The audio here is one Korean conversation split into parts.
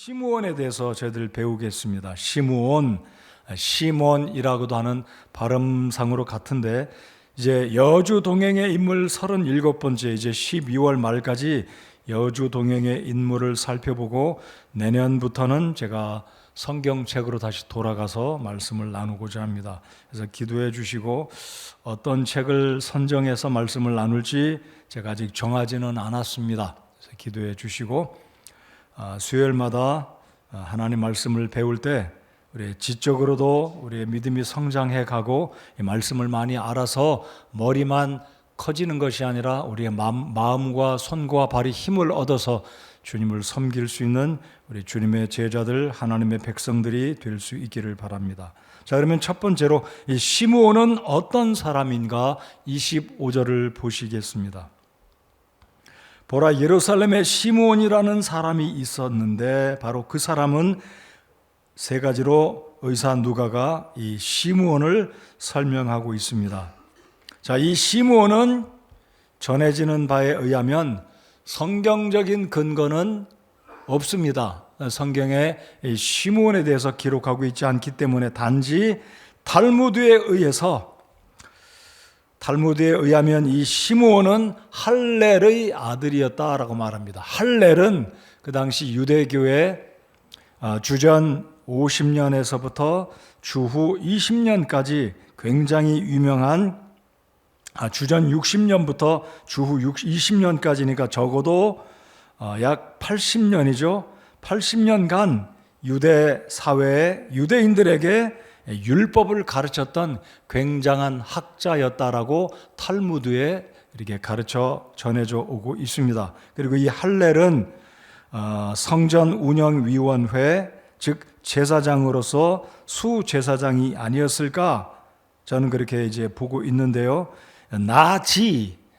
시므온에 대해서 저희들 배우겠습니다. 시몬이라고도 하는 발음상으로 같은데 이제 여주 동행의 인물 37번째 이제 12월 말까지 여주 동행의 인물을 살펴보고 내년부터는 제가 성경책으로 다시 돌아가서 말씀을 나누고자 합니다. 그래서 기도해 주시고 어떤 책을 선정해서 말씀을 나눌지 제가 아직 정하지는 않았습니다. 그래서 기도해 주시고 수요일마다 하나님 말씀을 배울 때 우리 지적으로도 우리의 믿음이 성장해 가고 이 말씀을 많이 알아서 머리만 커지는 것이 아니라 우리의 마음과 손과 발이 힘을 얻어서 주님을 섬길 수 있는 우리 주님의 제자들, 하나님의 백성들이 될 수 있기를 바랍니다. 자, 그러면 첫 번째로 이 시므온은 어떤 사람인가 25절을 보시겠습니다. 보라, 예루살렘에 시므온이라는 사람이 있었는데 바로 그 사람은 세 가지로 의사 누가가 이 시므온을 설명하고 있습니다. 자, 이 시므온은 전해지는 바에 의하면 성경적인 근거는 없습니다. 성경에 이 시므온에 대해서 기록하고 있지 않기 때문에 단지 탈무드에 의하면 이 시므온은 할렐의 아들이었다라고 말합니다. 할렐은 그 당시 유대교의 주전 50년에서부터 주후 20년까지 굉장히 유명한 주전 60년부터 주후 20년까지니까 적어도 약 80년이죠. 80년간 유대 사회에 유대인들에게 율법을 가르쳤던 굉장한 학자였다라고 탈무드에 이렇게 가르쳐 전해져 오고 있습니다. 그리고 이 할렐은 성전 운영위원회 즉 제사장으로서 수제사장이 아니었을까 저는 그렇게 이제 보고 있는데요. 나지라는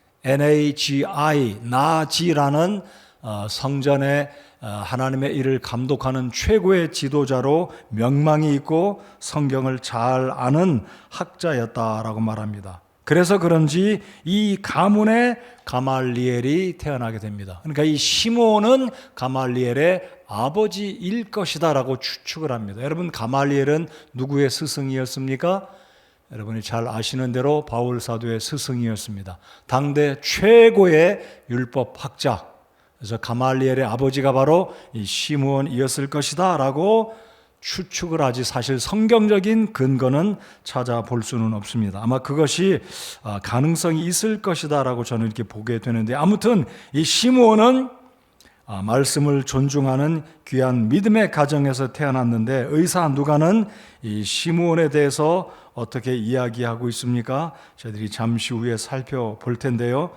성전의 하나님의 일을 감독하는 최고의 지도자로 명망이 있고 성경을 잘 아는 학자였다라고 말합니다. 그래서 그런지 이 가문에 가말리엘이 태어나게 됩니다. 그러니까 이 시므온은 가말리엘의 아버지일 것이다라고 추측을 합니다. 여러분, 가말리엘은 누구의 스승이었습니까? 여러분이 잘 아시는 대로 바울 사도의 스승이었습니다. 당대 최고의 율법 학자. 그래서 가말리엘의 아버지가 바로 이 시므온이었을 것이다 라고 추측을 하지 사실 성경적인 근거는 찾아볼 수는 없습니다. 아마 그것이 가능성이 있을 것이다 라고 저는 이렇게 보게 되는데 아무튼 이 시므온은 말씀을 존중하는 귀한 믿음의 가정에서 태어났는데 의사 누가는 이 시므온에 대해서 어떻게 이야기하고 있습니까? 저희들이 잠시 후에 살펴볼 텐데요.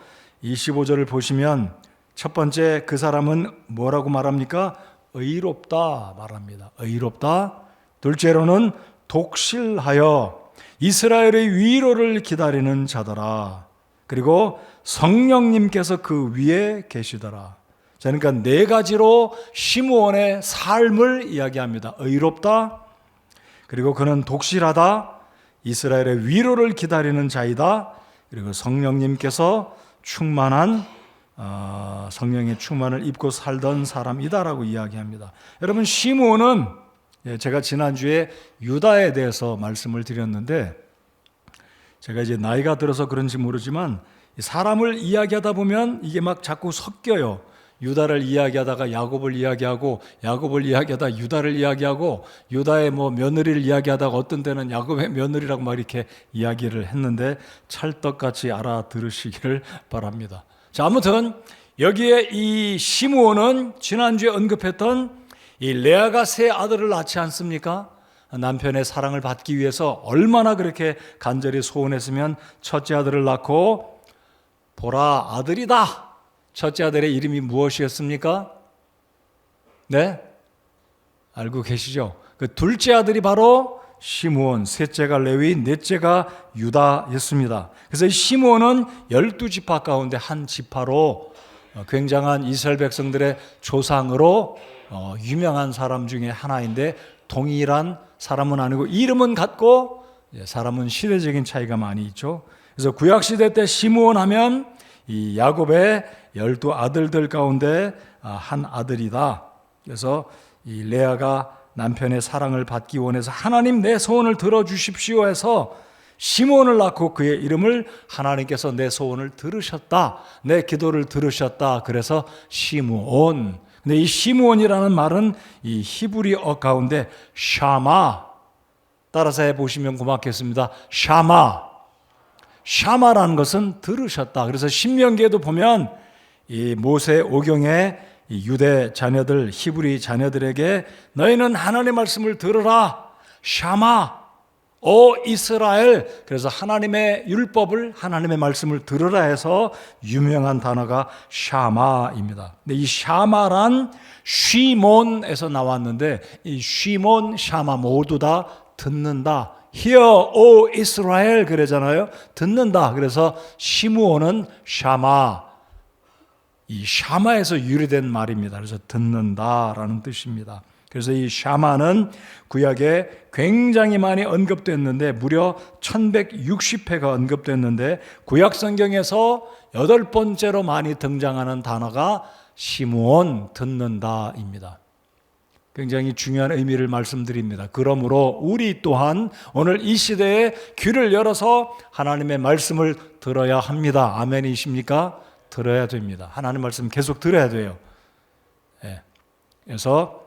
25절을 보시면 첫 번째 그 사람은 뭐라고 말합니까? 의롭다 말합니다. 의롭다. 둘째로는 독실하여 이스라엘의 위로를 기다리는 자더라. 그리고 성령님께서 그 위에 계시더라. 자, 그러니까 네 가지로 시므온의 삶을 이야기합니다. 의롭다. 그리고 그는 독실하다. 이스라엘의 위로를 기다리는 자이다. 그리고 성령님께서 충만한 성령의 충만을 입고 살던 사람이다라고 이야기합니다. 여러분, 시므온은 제가 지난주에 유다에 대해서 말씀을 드렸는데 제가 이제 나이가 들어서 그런지 모르지만 사람을 이야기하다 보면 이게 막 자꾸 섞여요. 유다를 이야기하다가 야곱을 이야기하고 야곱을 이야기하다가 유다를 이야기하고 유다의 며느리를 이야기하다가 어떤 때는 야곱의 며느리라고 막 이렇게 이야기를 했는데 찰떡같이 알아들으시기를 바랍니다. 자, 아무튼 여기에 이 시므온은 지난주에 언급했던 이 레아가 세 아들을 낳지 않습니까? 남편의 사랑을 받기 위해서 얼마나 그렇게 간절히 소원했으면 첫째 아들을 낳고 보라 아들이다. 첫째 아들의 이름이 무엇이었습니까? 네? 알고 계시죠? 그 둘째 아들이 바로 시므온, 셋째가 레위, 넷째가 유다였습니다. 그래서 이 시므온은 12지파 가운데 한 지파로 굉장한 이스라엘 백성들의 조상으로 유명한 사람 중에 하나인데 동일한 사람은 아니고 이름은 같고 사람은 시대적인 차이가 많이 있죠. 그래서 구약시대 때 시므온 하면 이 야곱의 12 아들들 가운데 한 아들이다. 그래서 이 레아가 남편의 사랑을 받기 원해서 하나님 내 소원을 들어주십시오 해서 시므온을 낳고 그의 이름을 하나님께서 내 소원을 들으셨다, 내 기도를 들으셨다. 그래서 시므온. 근데 이 시므온이라는 말은 이 히브리어 가운데 샤마, 따라서 해보시면 고맙겠습니다. 샤마라는 것은 들으셨다. 그래서 신명기에도 보면 이 모세 오경에 이 유대 자녀들, 히브리 자녀들에게 너희는 하나님의 말씀을 들으라. 샤마, 오 이스라엘. 그래서 하나님의 율법을, 하나님의 말씀을 들으라 해서 유명한 단어가 샤마입니다. 근데 이 샤마란 쉬몬에서 나왔는데 이 쉬몬, 샤마 모두 다 듣는다. Hear, O Israel 그러잖아요. 듣는다. 그래서 시므온은 샤마, 이 샤마에서 유래된 말입니다. 그래서 듣는다라는 뜻입니다. 그래서 이 샤마는 구약에 굉장히 많이 언급됐는데 무려 1160회가 언급됐는데 구약 성경에서 8번째로 많이 등장하는 단어가 시므온, 듣는다입니다. 굉장히 중요한 의미를 말씀드립니다. 그러므로 우리 또한 오늘 이 시대에 귀를 열어서 하나님의 말씀을 들어야 합니다. 아멘이십니까? 들어야 됩니다. 하나님 말씀 계속 들어야 돼요. 네. 그래서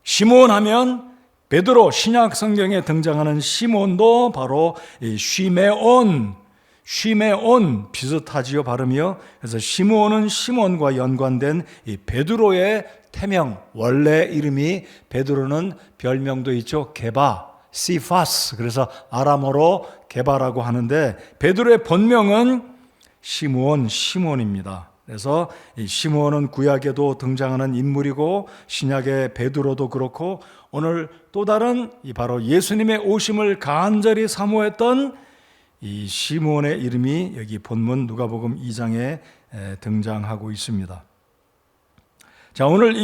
시므온 하면 베드로, 신약 성경에 등장하는 시몬도 바로 이 쉬메온 비슷하지요, 발음이요. 그래서 시므온은 시몬과 연관된 이 베드로의 태명, 원래 이름이 베드로는 별명도 있죠. 게바, 시파스. 그래서 아람어로 게바라고 하는데 베드로의 본명은 시몬입니다. 그래서 이 시몬은 구약에도 등장하는 인물이고 신약의 베드로도 그렇고 오늘 또 다른 바로 예수님의 오심을 간절히 사모했던 이 시몬의 이름이 여기 본문 누가복음 2장에 등장하고 있습니다. 자, 오늘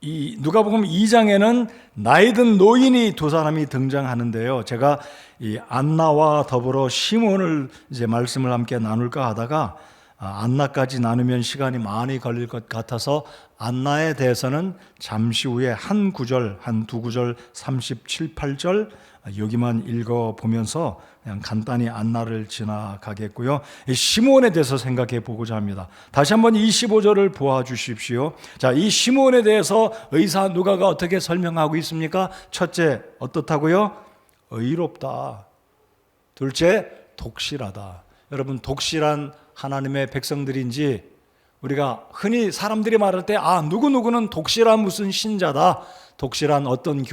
이 누가복음 2장에는 나이든 노인이 두 사람이 등장하는데요. 제가 이 안나와 더불어 시몬을 이제 말씀을 함께 나눌까 하다가 안나까지 나누면 시간이 많이 걸릴 것 같아서 안나에 대해서는 잠시 후에 한 두 구절 37, 8절 여기만 읽어보면서 그냥 간단히 안나를 지나가겠고요. 시므온에 대해서 생각해 보고자 합니다. 다시 한번 25절을 보아주십시오. 자, 이 시므온에 대해서 의사 누가가 어떻게 설명하고 있습니까? 첫째, 어떻다고요? 의롭다. 둘째, 독실하다. 여러분, 독실한 하나님의 백성들인지 우리가 흔히 사람들이 말할 때 누구누구는 독실한 무슨 신자다, 독실한 어떤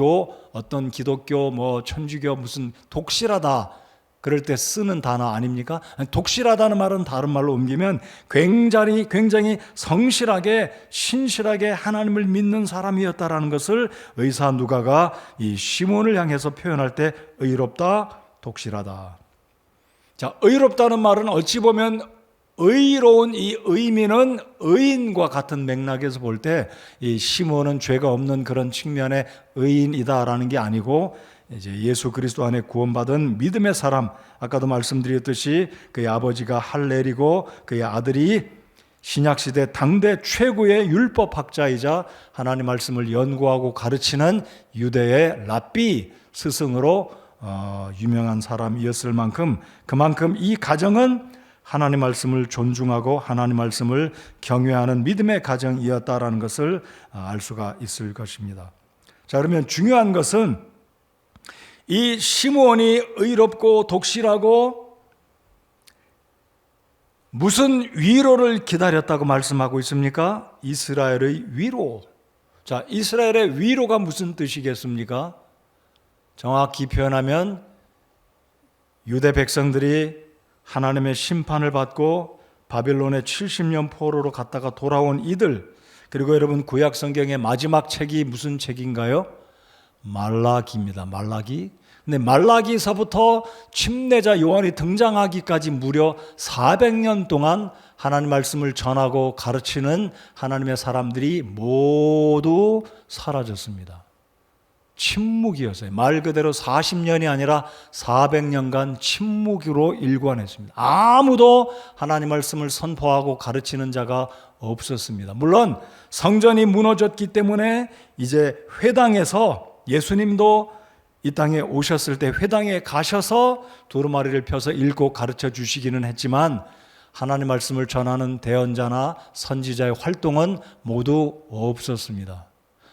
어떤 기독교, 천주교 무슨 독실하다 그럴 때 쓰는 단어 아닙니까? 독실하다는 말은 다른 말로 옮기면 굉장히 성실하게 신실하게 하나님을 믿는 사람이었다라는 것을 의사 누가가 이 시몬을 향해서 표현할 때 의롭다, 독실하다. 자, 의롭다는 말은 어찌 보면 의로운 이 의미는 의인과 같은 맥락에서 볼 때 이 시몬은 죄가 없는 그런 측면의 의인이다라는 게 아니고 이제 예수 그리스도 안에 구원받은 믿음의 사람, 아까도 말씀드렸듯이 그의 아버지가 할렐이고 그의 아들이 신약시대 당대 최고의 율법학자이자 하나님 말씀을 연구하고 가르치는 유대의 랍비 스승으로 유명한 사람이었을 만큼 그만큼 이 가정은 하나님 말씀을 존중하고 하나님 말씀을 경외하는 믿음의 가정이었다라는 것을 알 수가 있을 것입니다. 자, 그러면 중요한 것은 이 시므온이 의롭고 독실하고 무슨 위로를 기다렸다고 말씀하고 있습니까? 이스라엘의 위로. 자, 이스라엘의 위로가 무슨 뜻이겠습니까? 정확히 표현하면 유대 백성들이 하나님의 심판을 받고 바빌론의 70년 포로로 갔다가 돌아온 이들, 그리고 여러분 구약 성경의 마지막 책이 무슨 책인가요? 말라기입니다. 말라기. 근데 말라기서부터 침례자 요한이 등장하기까지 무려 400년 동안 하나님 말씀을 전하고 가르치는 하나님의 사람들이 모두 사라졌습니다. 침묵이었어요. 말 그대로 40년이 아니라 400년간 침묵으로 일관했습니다. 아무도 하나님 말씀을 선포하고 가르치는 자가 없었습니다. 물론 성전이 무너졌기 때문에 이제 회당에서, 예수님도 이 땅에 오셨을 때 회당에 가셔서 두루마리를 펴서 읽고 가르쳐 주시기는 했지만 하나님 말씀을 전하는 대언자나 선지자의 활동은 모두 없었습니다.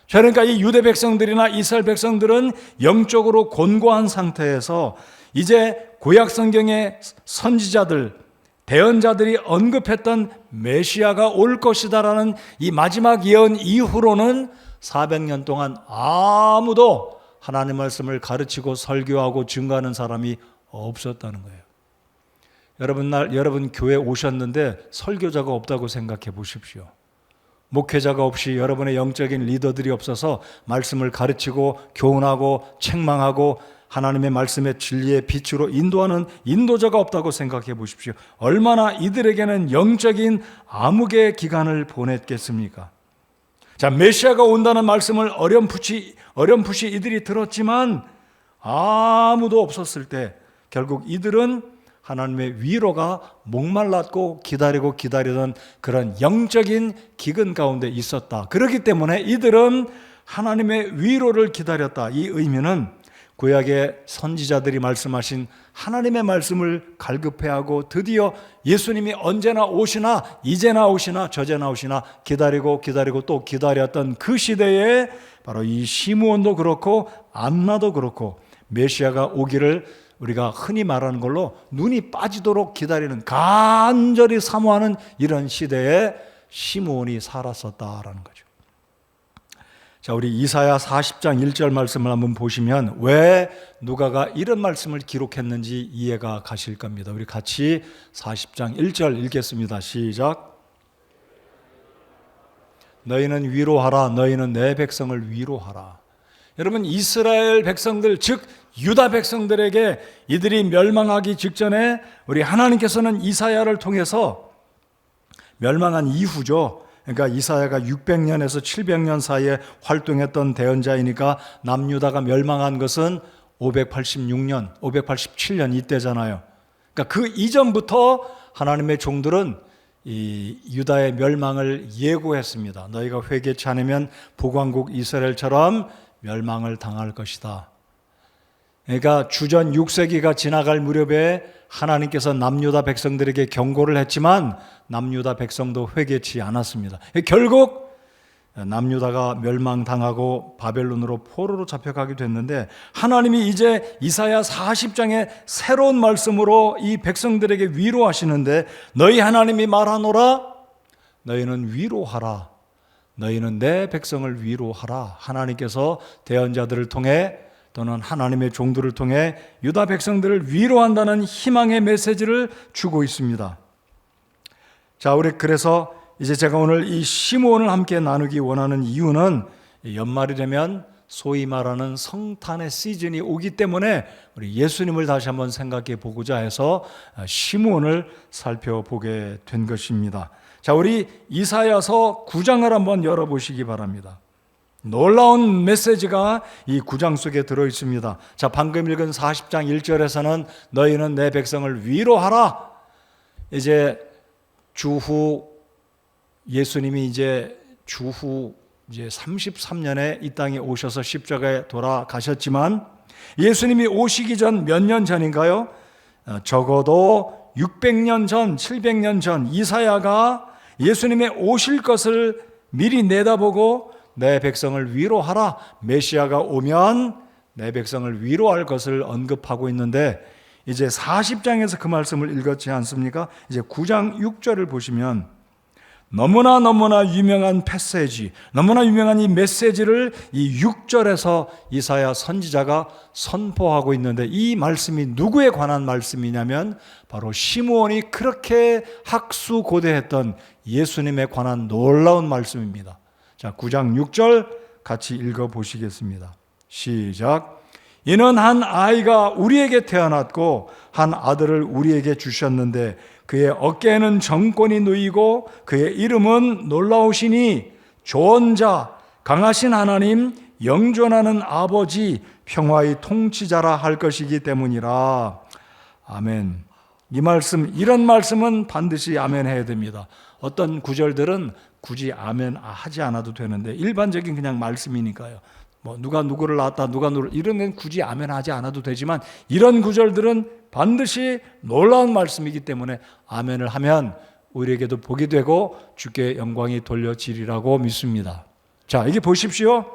그러니까 이 유대 백성들이나 이스라엘 백성들은 영적으로 곤고한 상태에서 이제 구약 성경의 선지자들, 대언자들이 언급했던 메시아가 올 것이다라는 이 마지막 예언 이후로는 400년 동안 아무도 하나님 말씀을 가르치고 설교하고 증거하는 사람이 없었다는 거예요. 여러분 교회 오셨는데 설교자가 없다고 생각해 보십시오. 목회자가 없이, 여러분의 영적인 리더들이 없어서 말씀을 가르치고 교훈하고 책망하고 하나님의 말씀의 진리의 빛으로 인도하는 인도자가 없다고 생각해 보십시오. 얼마나 이들에게는 영적인 암흑의 기간을 보냈겠습니까? 자, 메시아가 온다는 말씀을 어렴풋이 이들이 들었지만 아무도 없었을 때 결국 이들은 하나님의 위로가 목말랐고 기다리던 그런 영적인 기근 가운데 있었다. 그렇기 때문에 이들은 하나님의 위로를 기다렸다. 이 의미는 구약의 선지자들이 말씀하신 하나님의 말씀을 갈급해하고 드디어 예수님이 언제나 오시나, 이제나 오시나, 저제나 오시나 기다리고 또 기다렸던 그 시대에 바로 이 시므온도 그렇고 안나도 그렇고 메시아가 오기를 우리가 흔히 말하는 걸로 눈이 빠지도록 기다리는, 간절히 사모하는 이런 시대에 시므온이 살았었다라는 거죠. 자, 우리 이사야 40장 1절 말씀을 한번 보시면 왜 누가가 이런 말씀을 기록했는지 이해가 가실 겁니다. 우리 같이 40장 1절 읽겠습니다. 시작. 너희는 위로하라. 너희는 내 백성을 위로하라. 여러분, 이스라엘 백성들, 즉 유다 백성들에게 이들이 멸망하기 직전에 우리 하나님께서는 이사야를 통해서, 멸망한 이후죠. 그러니까 이사야가 600년에서 700년 사이에 활동했던 대언자이니까 남유다가 멸망한 것은 586년, 587년 이때잖아요. 그러니까 그 이전부터 하나님의 종들은 이 유다의 멸망을 예고했습니다. 너희가 회개치 않으면 북왕국 이스라엘처럼 멸망을 당할 것이다. 그러니까 주전 6세기가 지나갈 무렵에 하나님께서 남유다 백성들에게 경고를 했지만 남유다 백성도 회개치 않았습니다. 결국 남유다가 멸망당하고 바벨론으로 포로로 잡혀가게 됐는데 하나님이 이제 이사야 40장의 새로운 말씀으로 이 백성들에게 위로하시는데 너희 하나님이 말하노라 너희는 위로하라. 너희는 내 백성을 위로하라. 하나님께서 대언자들을 통해 또는 하나님의 종들을 통해 유다 백성들을 위로한다는 희망의 메시지를 주고 있습니다. 자, 우리 그래서 이제 제가 오늘 이 시므온을 함께 나누기 원하는 이유는 연말이 되면 소위 말하는 성탄의 시즌이 오기 때문에 우리 예수님을 다시 한번 생각해 보고자 해서 시므온을 살펴보게 된 것입니다. 자, 우리 이사야서 9장을 한번 열어보시기 바랍니다. 놀라운 메시지가 이 9장 속에 들어있습니다. 자, 방금 읽은 40장 1절에서는 너희는 내 백성을 위로하라. 이제 예수님이 이제 주후 33년에 이 땅에 오셔서 십자가에 돌아가셨지만 예수님이 오시기 전 몇 년 전인가요? 적어도 600년 전, 700년 전 이사야가 예수님의 오실 것을 미리 내다보고 내 백성을 위로하라. 메시아가 오면 내 백성을 위로할 것을 언급하고 있는데 이제 40장에서 그 말씀을 읽었지 않습니까? 이제 9장 6절을 보시면 너무나 유명한 패세지, 너무나 유명한 이 메시지를 이 6절에서 이사야 선지자가 선포하고 있는데 이 말씀이 누구에 관한 말씀이냐면 바로 시므온이 그렇게 학수고대했던 예수님에 관한 놀라운 말씀입니다. 자, 9장 6절 같이 읽어보시겠습니다. 시작. 이는 한 아이가 우리에게 태어났고 한 아들을 우리에게 주셨는데 그의 어깨에는 정권이 놓이고 그의 이름은 놀라우시니 조언자, 강하신 하나님, 영존하는 아버지, 평화의 통치자라 할 것이기 때문이라. 아멘. 이 말씀, 이런 말씀은 반드시 아멘 해야 됩니다. 어떤 구절들은 굳이 아멘 하지 않아도 되는데 일반적인 그냥 말씀이니까요. 뭐 누가 누구를 낳았다, 누가 누구를, 이런 건 굳이 아멘 하지 않아도 되지만 이런 구절들은 반드시 놀라운 말씀이기 때문에 아멘을 하면 우리에게도 복이 되고 주께 영광이 돌려지리라고 믿습니다. 자, 이게 보십시오.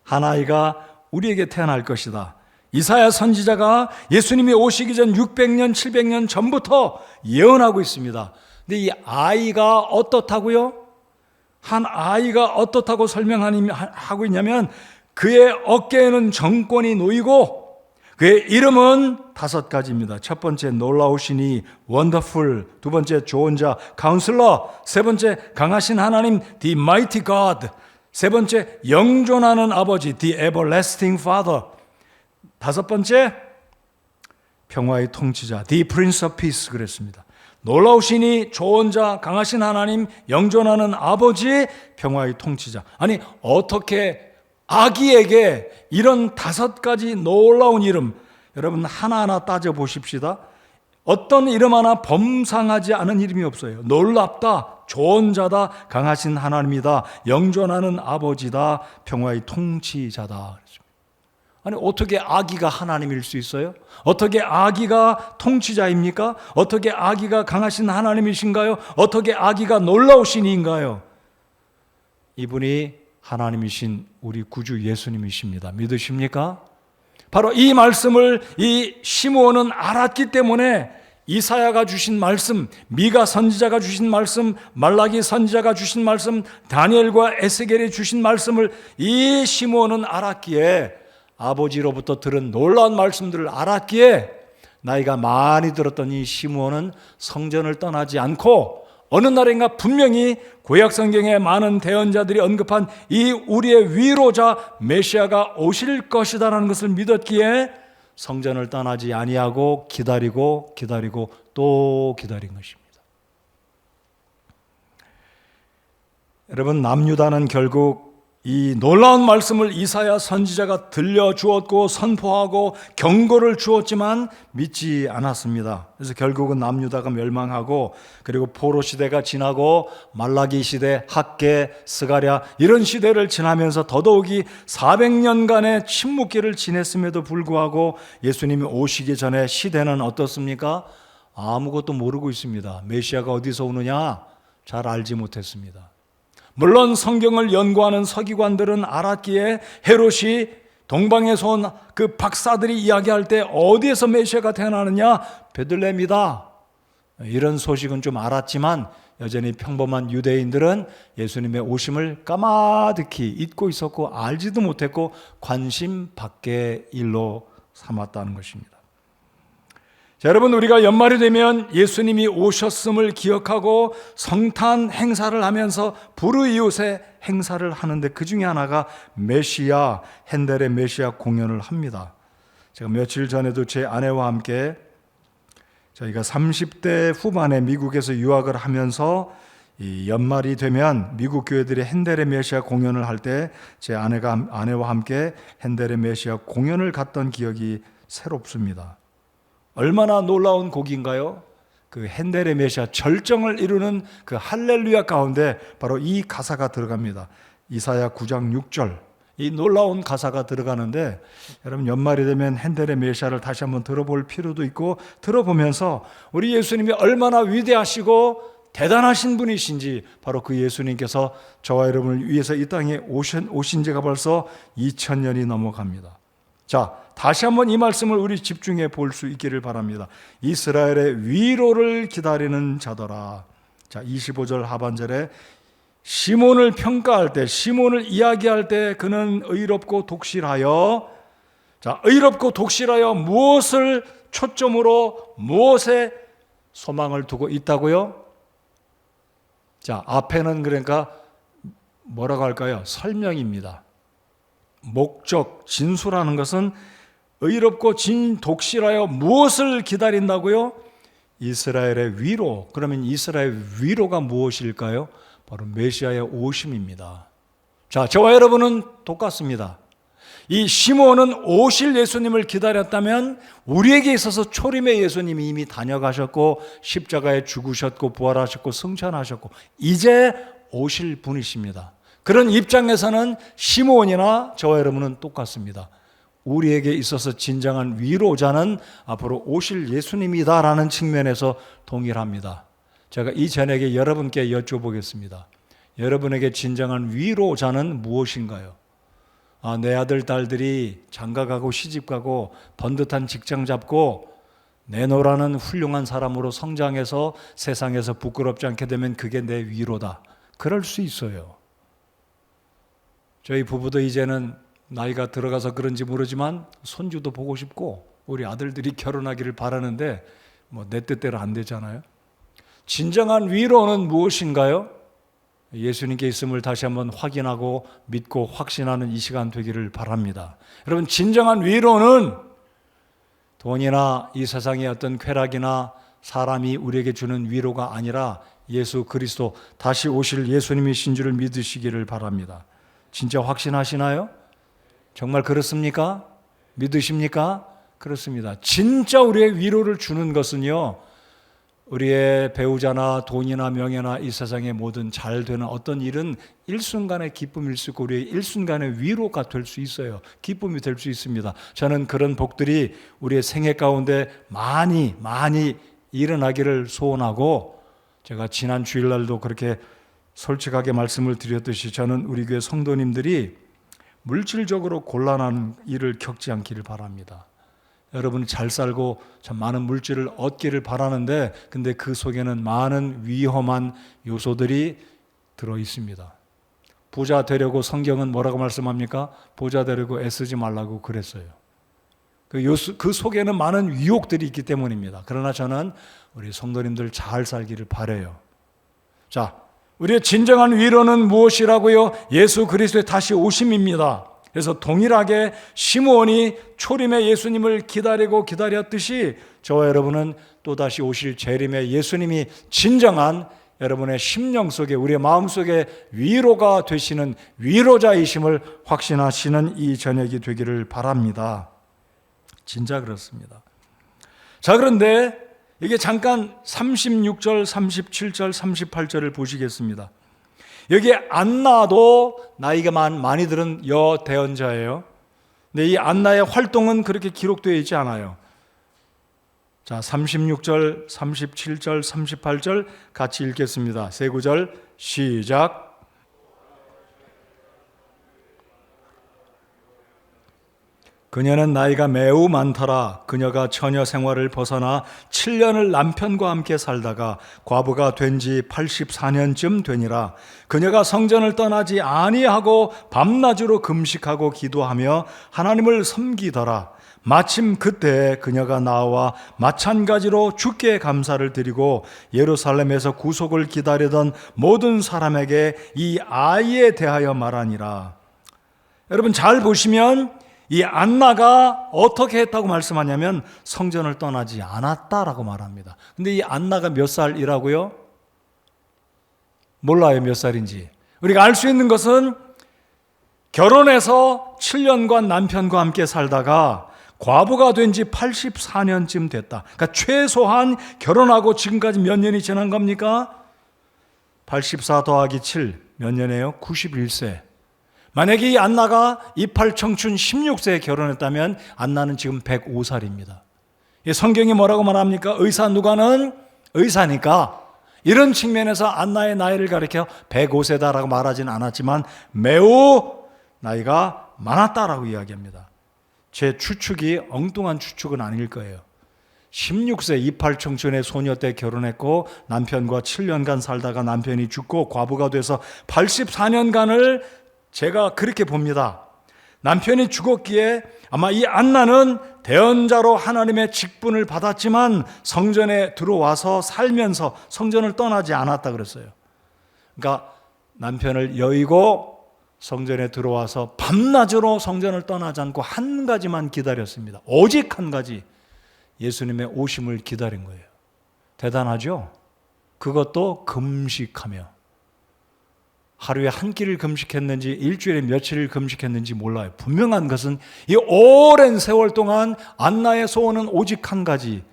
한 아이가 우리에게 태어날 것이다. 이사야 선지자가 예수님이 오시기 전 600년, 700년 전부터 예언하고 있습니다. 근데 이 아이가 어떻다고요? 한 아이가 어떻다고 설명하고 있냐면 그의 어깨에는 정권이 놓이고 그의 이름은 5가지입니다. 첫 번째 놀라우시니 원더풀, 두 번째 좋은 자 카운슬러, 세 번째 강하신 하나님 The Mighty God, 세 번째 영존하는 아버지 The Everlasting Father, 5번째 평화의 통치자 The Prince of Peace 그랬습니다. 놀라우시니 좋은 자 강하신 하나님 영존하는 아버지 평화의 통치자. 아니 어떻게 아기에게 이런 5가지 놀라운 이름, 여러분 하나하나 따져보십시다. 어떤 이름 하나 범상하지 않은 이름이 없어요. 놀랍다, 좋은 자다, 강하신 하나님이다, 영존하는 아버지다, 평화의 통치자다. 아니 어떻게 아기가 하나님일 수 있어요? 어떻게 아기가 통치자입니까? 어떻게 아기가 강하신 하나님이신가요? 어떻게 아기가 놀라우신 이인가요? 이분이 하나님이신 우리 구주 예수님이십니다. 믿으십니까? 바로 이 말씀을 이 시므온은 알았기 때문에 이사야가 주신 말씀, 미가 선지자가 주신 말씀, 말라기 선지자가 주신 말씀, 다니엘과 에스겔이 주신 말씀을 이 시므온은 알았기에, 아버지로부터 들은 놀라운 말씀들을 알았기에 나이가 많이 들었던 이 시므온은 성전을 떠나지 않고 어느 날인가 분명히 구약 성경에 많은 대언자들이 언급한 이 우리의 위로자 메시아가 오실 것이다라는 것을 믿었기에 성전을 떠나지 아니하고 기다리고 또 기다린 것입니다. 여러분, 남유다는 결국 이 놀라운 말씀을 이사야 선지자가 들려주었고 선포하고 경고를 주었지만 믿지 않았습니다. 그래서 결국은 남유다가 멸망하고 그리고 포로 시대가 지나고 말라기 시대, 학개, 스가랴 이런 시대를 지나면서 더더욱이 400년간의 침묵기를 지냈음에도 불구하고 예수님이 오시기 전에 시대는 어떻습니까? 아무것도 모르고 있습니다. 메시아가 어디서 오느냐 잘 알지 못했습니다. 물론 성경을 연구하는 서기관들은 알았기에 헤롯이 동방에서 온 그 박사들이 이야기할 때 어디에서 메시아가 태어나느냐? 베들레헴이다. 이런 소식은 좀 알았지만 여전히 평범한 유대인들은 예수님의 오심을 까마득히 잊고 있었고 알지도 못했고 관심 밖의 일로 삼았다는 것입니다. 자, 여러분, 우리가 연말이 되면 예수님이 오셨음을 기억하고 성탄 행사를 하면서 불의이웃의 행사를 하는데 그 중에 하나가 메시아, 핸델의 메시아 공연을 합니다. 제가 며칠 전에도 제 아내와 함께 저희가 30대 후반에 미국에서 유학을 하면서 이 연말이 되면 미국 교회들이 핸델의 메시아 공연을 할 때 제 아내와 함께 핸델의 메시아 공연을 갔던 기억이 새롭습니다. 얼마나 놀라운 곡인가요? 그 핸델의 메시아 절정을 이루는 그 할렐루야 가운데 바로 이 가사가 들어갑니다. 이사야 9장 6절. 이 놀라운 가사가 들어가는데 여러분 연말이 되면 핸델의 메시아를 다시 한번 들어볼 필요도 있고 들어보면서 우리 예수님이 얼마나 위대하시고 대단하신 분이신지 바로 그 예수님께서 저와 여러분을 위해서 이 땅에 오신 지가 벌써 2000년이 넘어갑니다. 자, 다시 한번 이 말씀을 우리 집중해 볼 수 있기를 바랍니다. 이스라엘의 위로를 기다리는 자더라. 자, 25절 하반절에 시몬을 평가할 때, 시몬을 이야기할 때 그는 의롭고 독실하여, 자, 의롭고 독실하여 무엇을 초점으로 무엇에 소망을 두고 있다고요? 자, 앞에는 그러니까 뭐라고 할까요? 설명입니다. 목적, 진수라는 것은 의롭고 독실하여 무엇을 기다린다고요? 이스라엘의 위로. 그러면 이스라엘 위로가 무엇일까요? 바로 메시아의 오심입니다. 자, 저와 여러분은 똑같습니다. 이 시므온은 오실 예수님을 기다렸다면 우리에게 있어서 초림의 예수님이 이미 다녀가셨고 십자가에 죽으셨고 부활하셨고 승천하셨고 이제 오실 분이십니다. 그런 입장에서는 시므온이나 저와 여러분은 똑같습니다. 우리에게 있어서 진정한 위로자는 앞으로 오실 예수님이다라는 측면에서 동일합니다. 제가 이 저녁에 여러분께 여쭤보겠습니다. 여러분에게 진정한 위로자는 무엇인가요? 내 아들, 딸들이 장가가고 시집가고 번듯한 직장 잡고 내노라는 훌륭한 사람으로 성장해서 세상에서 부끄럽지 않게 되면 그게 내 위로다. 그럴 수 있어요. 저희 부부도 이제는 나이가 들어가서 그런지 모르지만 손주도 보고 싶고 우리 아들들이 결혼하기를 바라는데 내 뜻대로 안 되잖아요. 진정한 위로는 무엇인가요? 예수님께 있음을 다시 한번 확인하고 믿고 확신하는 이 시간 되기를 바랍니다. 여러분, 진정한 위로는 돈이나 이 세상의 어떤 쾌락이나 사람이 우리에게 주는 위로가 아니라 예수 그리스도 다시 오실 예수님이신 줄을 믿으시기를 바랍니다. 진짜 확신하시나요? 정말 그렇습니까? 믿으십니까? 그렇습니다. 진짜 우리의 위로를 주는 것은요, 우리의 배우자나 돈이나 명예나 이 세상의 모든 잘 되는 어떤 일은 일순간의 기쁨일 수 있고 우리의 일순간의 위로가 될 수 있어요. 기쁨이 될 수 있습니다. 저는 그런 복들이 우리의 생애 가운데 많이 일어나기를 소원하고, 제가 지난 주일날도 그렇게 솔직하게 말씀을 드렸듯이 저는 우리 교회 성도님들이 물질적으로 곤란한 일을 겪지 않기를 바랍니다. 여러분이 잘 살고 참 많은 물질을 얻기를 바라는데, 근데 그 속에는 많은 위험한 요소들이 들어 있습니다. 부자 되려고 성경은 뭐라고 말씀합니까? 부자 되려고 애쓰지 말라고 그랬어요. 그 속에는 많은 유혹들이 있기 때문입니다. 그러나 저는 우리 성도님들 잘 살기를 바라요. 자, 우리의 진정한 위로는 무엇이라고요? 예수 그리스도의 다시 오심입니다. 그래서 동일하게 시므온이 초림의 예수님을 기다렸듯이 저와 여러분은 또다시 오실 재림의 예수님이 진정한 여러분의 심령 속에, 우리의 마음 속에 위로가 되시는 위로자이심을 확신하시는 이 저녁이 되기를 바랍니다. 진짜 그렇습니다. 자, 그런데 이게 잠깐 36절, 37절, 38절을 보시겠습니다. 여기에 안나도 나이가 많이 들은 여대언자예요. 근데 이 안나의 활동은 그렇게 기록되어 있지 않아요. 자, 36절, 37절, 38절 같이 읽겠습니다. 세 구절 시작. 그녀는 나이가 매우 많더라. 그녀가 처녀 생활을 벗어나 7년을 남편과 함께 살다가 과부가 된 지 84년쯤 되니라. 그녀가 성전을 떠나지 아니하고 밤낮으로 금식하고 기도하며 하나님을 섬기더라. 마침 그때 그녀가 나와 마찬가지로 주께 감사를 드리고 예루살렘에서 구속을 기다리던 모든 사람에게 이 아이에 대하여 말하니라. 여러분 잘 보시면 이 안나가 어떻게 했다고 말씀하냐면 성전을 떠나지 않았다라고 말합니다. 근데 이 안나가 몇 살이라고요? 몰라요, 몇 살인지. 우리가 알 수 있는 것은 결혼해서 7년간 남편과 함께 살다가 과부가 된 지 84년쯤 됐다. 그러니까 최소한 결혼하고 지금까지 몇 년이 지난 겁니까? 84 더하기 7 몇 년이에요? 91세. 만약에 이 안나가 이팔 청춘 16세에 결혼했다면 안나는 지금 105살입니다. 성경이 뭐라고 말합니까? 의사 누가는 의사니까 이런 측면에서 안나의 나이를 가리켜 105세다라고 말하지는 않았지만 매우 나이가 많았다라고 이야기합니다. 제 추측이 엉뚱한 추측은 아닐 거예요. 16세 이팔 청춘의 소녀 때 결혼했고 남편과 7년간 살다가 남편이 죽고 과부가 돼서 84년간을 제가 그렇게 봅니다. 남편이 죽었기에 아마 이 안나는 대언자로 하나님의 직분을 받았지만 성전에 들어와서 살면서 성전을 떠나지 않았다 그랬어요. 그러니까 남편을 여의고 성전에 들어와서 밤낮으로 성전을 떠나지 않고 한 가지만 기다렸습니다. 오직 한 가지, 예수님의 오심을 기다린 거예요. 대단하죠? 그것도 금식하며. 하루에 한 끼를 금식했는지 일주일에 며칠을 금식했는지 몰라요. 분명한 것은 이 오랜 세월 동안 안나의 소원은 오직 한 가지,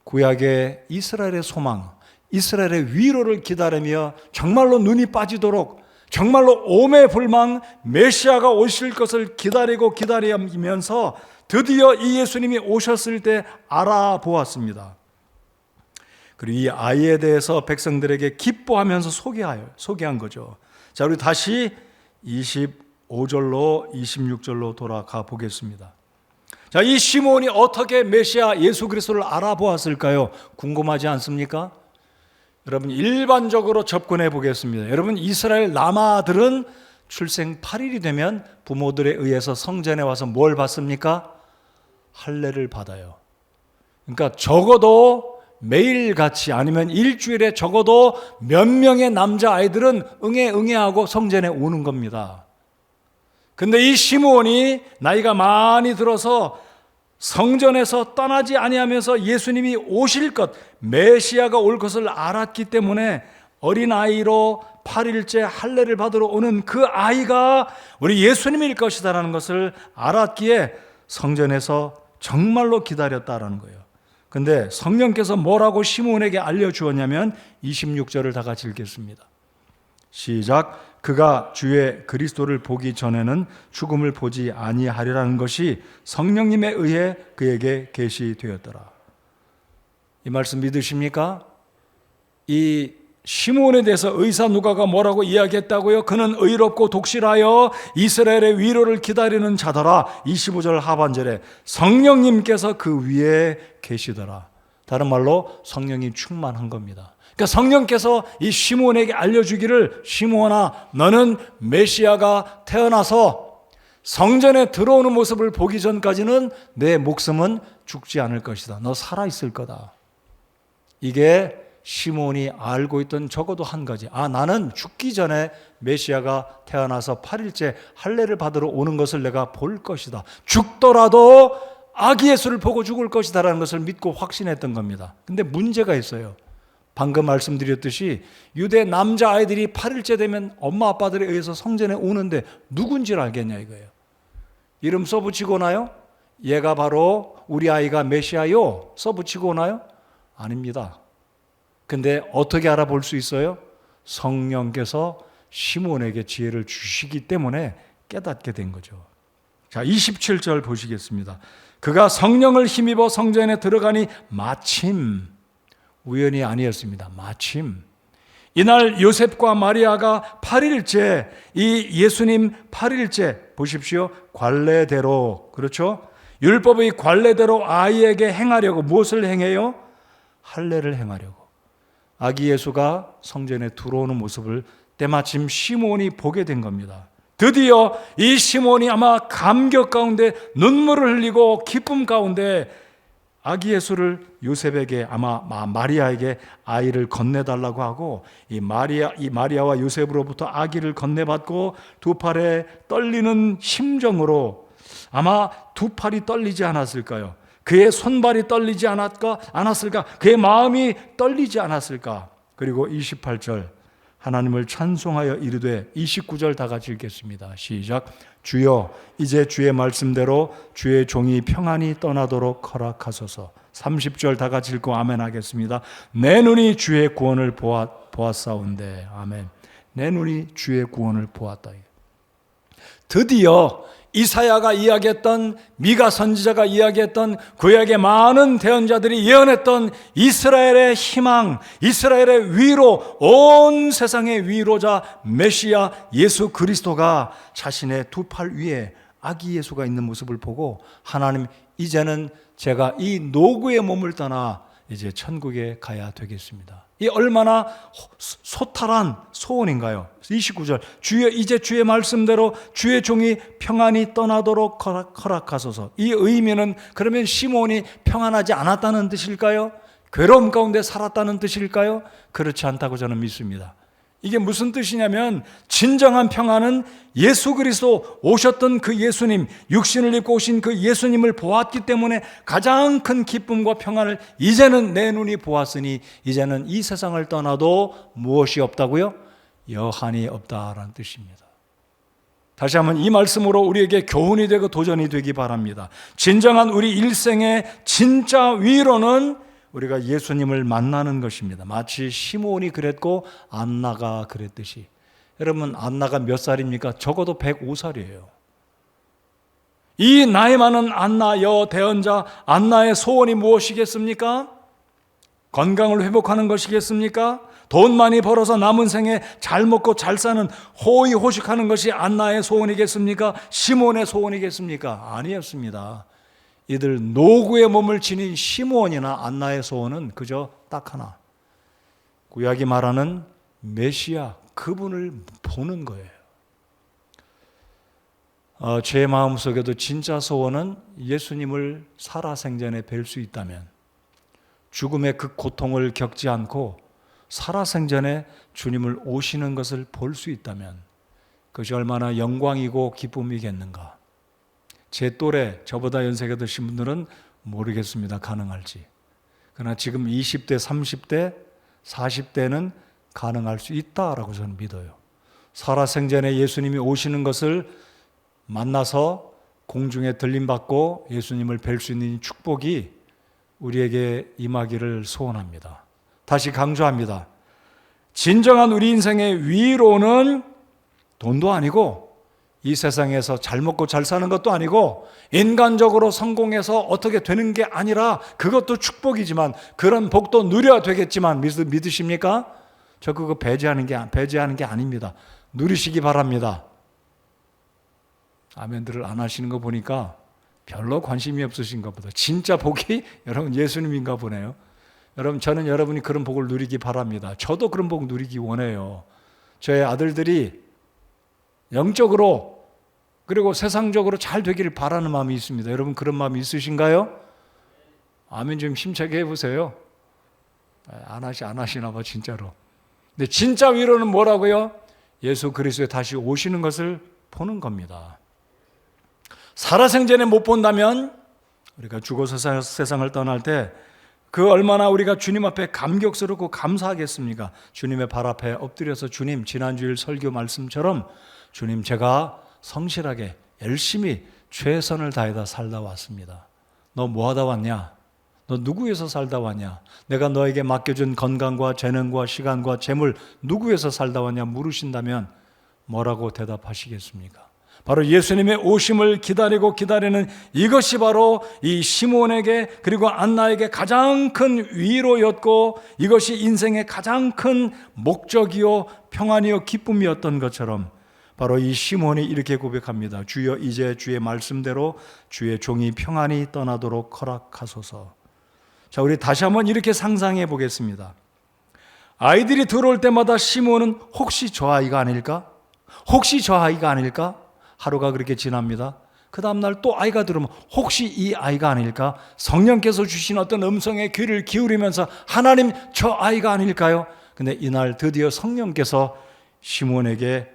구약의 이스라엘의 소망, 이스라엘의 위로를 기다리며 정말로 눈이 빠지도록 정말로 오매불망 메시아가 오실 것을 기다리면서 드디어 이 예수님이 오셨을 때 알아보았습니다. 그리고 이 아이에 대해서 백성들에게 기뻐하면서 소개한 거죠. 자, 우리 다시 25절로 26절로 돌아가 보겠습니다. 자, 이 시몬이 어떻게 메시아 예수 그리스도를 알아보았을까요? 궁금하지 않습니까? 여러분, 일반적으로 접근해 보겠습니다. 여러분, 이스라엘 남아들은 출생 8일이 되면 부모들에 의해서 성전에 와서 뭘 받습니까? 할례를 받아요. 그러니까 적어도 매일같이 아니면 일주일에 적어도 몇 명의 남자아이들은 응애하고 성전에 오는 겁니다. 근데 이 시므온이 나이가 많이 들어서 성전에서 떠나지 아니하면서 예수님이 오실 것, 메시아가 올 것을 알았기 때문에 어린아이로 8일째 할례를 받으러 오는 그 아이가 우리 예수님일 것이다라는 것을 알았기에 성전에서 정말로 기다렸다라는 거예요. 근데 성령께서 뭐라고 시므온에게 알려주었냐면 26절을 다 같이 읽겠습니다. 시작. 그가 주의 그리스도를 보기 전에는 죽음을 보지 아니하리라는 것이 성령님에 의해 그에게 계시되었더라. 이 말씀 믿으십니까? 이 시므온에 대해서 의사 누가가 뭐라고 이야기했다고요? 그는 의롭고 독실하여 이스라엘의 위로를 기다리는 자더라. 25절 하반절에 성령님께서 그 위에 계시더라. 다른 말로 성령이 충만한 겁니다. 그러니까 성령께서 이 시므온에게 알려주기를, 시므온아, 너는 메시아가 태어나서 성전에 들어오는 모습을 보기 전까지는 내 목숨은 죽지 않을 것이다. 너 살아있을 거다. 이게 시므온이 알고 있던 적어도 한 가지. 나는 죽기 전에 메시아가 태어나서 8일째 할례를 받으러 오는 것을 내가 볼 것이다. 죽더라도 아기 예수를 보고 죽을 것이다 라는 것을 믿고 확신했던 겁니다. 근데 문제가 있어요. 방금 말씀드렸듯이 유대 남자아이들이 8일째 되면 엄마 아빠들에 의해서 성전에 오는데 누군지를 알겠냐 이거예요. 이름 써붙이고 오나요? 얘가 바로 우리 아이가 메시아요 써붙이고 오나요? 아닙니다. 근데 어떻게 알아볼 수 있어요? 성령께서 시므온에게 지혜를 주시기 때문에 깨닫게 된 거죠. 자, 27절 보시겠습니다. 그가 성령을 힘입어 성전에 들어가니 마침, 우연이 아니었습니다. 마침 이날 요셉과 마리아가 8일째, 이 예수님 8일째 보십시오. 관례대로, 그렇죠? 율법의 관례대로 아이에게 행하려고 무엇을 행해요? 할례를 행하려고. 아기 예수가 성전에 들어오는 모습을 때마침 시므온이 보게 된 겁니다. 드디어 이 시므온이 아마 감격 가운데 눈물을 흘리고 기쁨 가운데 아기 예수를 요셉에게, 아마 마리아에게 아이를 건네달라고 하고, 이 마리아와 요셉으로부터 아기를 건네받고 두 팔에 떨리는 심정으로, 아마 두 팔이 떨리지 않았을까요? 그의 손발이 떨리지 않았을까? 그의 마음이 떨리지 않았을까? 그리고 28절 하나님을 찬송하여 이르되, 29절 다 같이 읽겠습니다. 시작. 주여, 이제 주의 말씀대로 주의 종이 평안히 떠나도록 허락하소서. 30절 다 같이 읽고 아멘 하겠습니다. 내 눈이 주의 구원을 보았사온데. 아멘. 내 눈이 주의 구원을 보았다. 드디어 이사야가 이야기했던, 미가 선지자가 이야기했던, 구약의 많은 대언자들이 예언했던 이스라엘의 희망, 이스라엘의 위로, 온 세상의 위로자 메시아 예수 그리스도가 자신의 두 팔 위에 아기 예수가 있는 모습을 보고, 하나님, 이제는 제가 이 노구의 몸을 떠나 이제 천국에 가야 되겠습니다. 이 얼마나 소탈한 소원인가요? 29절 주여, 이제 주의 말씀대로 주의 종이 평안히 떠나도록 허락하소서. 이 의미는 그러면 시므온이 평안하지 않았다는 뜻일까요? 괴로움 가운데 살았다는 뜻일까요? 그렇지 않다고 저는 믿습니다. 이게 무슨 뜻이냐면, 진정한 평안은 예수 그리스도 오셨던 그 예수님, 육신을 입고 오신 그 예수님을 보았기 때문에 가장 큰 기쁨과 평안을 이제는 내 눈이 보았으니 이제는 이 세상을 떠나도 무엇이 없다고요? 여한이 없다라는 뜻입니다. 다시 한번 이 말씀으로 우리에게 교훈이 되고 도전이 되기 바랍니다. 진정한 우리 일생의 진짜 위로는 우리가 예수님을 만나는 것입니다. 마치 시므온이 그랬고 안나가 그랬듯이. 여러분, 안나가 몇 살입니까? 적어도 105살이에요. 이 나이 많은 안나 여대언자 안나의 소원이 무엇이겠습니까? 건강을 회복하는 것이겠습니까? 돈 많이 벌어서 남은 생에 잘 먹고 잘 사는 호의호식하는 것이 안나의 소원이겠습니까? 시므온의 소원이겠습니까? 아니었습니다. 이들 노구의 몸을 지닌 시므온이나 안나의 소원은 그저 딱 하나. 구약이 말하는 메시아, 그분을 보는 거예요. 제 마음속에도 진짜 소원은 예수님을 살아생전에 뵐 수 있다면, 죽음의 그 고통을 겪지 않고 살아생전에 주님을 오시는 것을 볼 수 있다면 그것이 얼마나 영광이고 기쁨이겠는가. 제 또래, 저보다 연세가 드신 분들은 모르겠습니다. 가능할지. 그러나 지금 20대, 30대, 40대는 가능할 수 있다라고 저는 믿어요. 살아생전에 예수님이 오시는 것을 만나서 공중에 들림받고 예수님을 뵐 수 있는 축복이 우리에게 임하기를 소원합니다. 다시 강조합니다. 진정한 우리 인생의 위로는 돈도 아니고 이 세상에서 잘 먹고 잘 사는 것도 아니고 인간적으로 성공해서 어떻게 되는 게 아니라, 그것도 축복이지만 그런 복도 누려야 되겠지만 믿으십니까? 저 그거 배제하는 게 아닙니다. 누리시기 바랍니다. 아멘들을 안 하시는 거 보니까 별로 관심이 없으신가 보다. 진짜 복이 여러분 예수님인가 보네요. 여러분, 저는 여러분이 그런 복을 누리기 바랍니다. 저도 그런 복 누리기 원해요. 저의 아들들이 영적으로 그리고 세상적으로 잘 되기를 바라는 마음이 있습니다. 여러분, 그런 마음이 있으신가요? 아멘 좀 힘차게 해보세요. 안 하시나 봐 진짜로. 근데 진짜 위로는 뭐라고요? 예수 그리스도에 다시 오시는 것을 보는 겁니다. 살아생전에 못 본다면 우리가 죽어서 세상을 떠날 때 그 얼마나 우리가 주님 앞에 감격스럽고 감사하겠습니까? 주님의 발 앞에 엎드려서 주님, 지난주일 설교 말씀처럼 주님, 제가 성실하게 열심히 최선을 다해다 살다 왔습니다. 너 뭐 하다 왔냐? 너 누구 위해서 살다 왔냐? 내가 너에게 맡겨준 건강과 재능과 시간과 재물 누구 위해서 살다 왔냐 물으신다면 뭐라고 대답하시겠습니까? 바로 예수님의 오심을 기다리는 이것이 바로 이 시므온에게 그리고 안나에게 가장 큰 위로였고, 이것이 인생의 가장 큰 목적이요 평안이요 기쁨이었던 것처럼 바로 이 시므온이 이렇게 고백합니다. 주여, 이제 주의 말씀대로 주의 종이 평안히 떠나도록 허락하소서. 자, 우리 다시 한번 이렇게 상상해 보겠습니다. 아이들이 들어올 때마다 시므온은 혹시 저 아이가 아닐까? 혹시 저 아이가 아닐까? 하루가 그렇게 지납니다. 그 다음날 또 아이가 들어오면 혹시 이 아이가 아닐까? 성령께서 주신 어떤 음성에 귀를 기울이면서 하나님, 저 아이가 아닐까요? 근데 이날 드디어 성령께서 시므온에게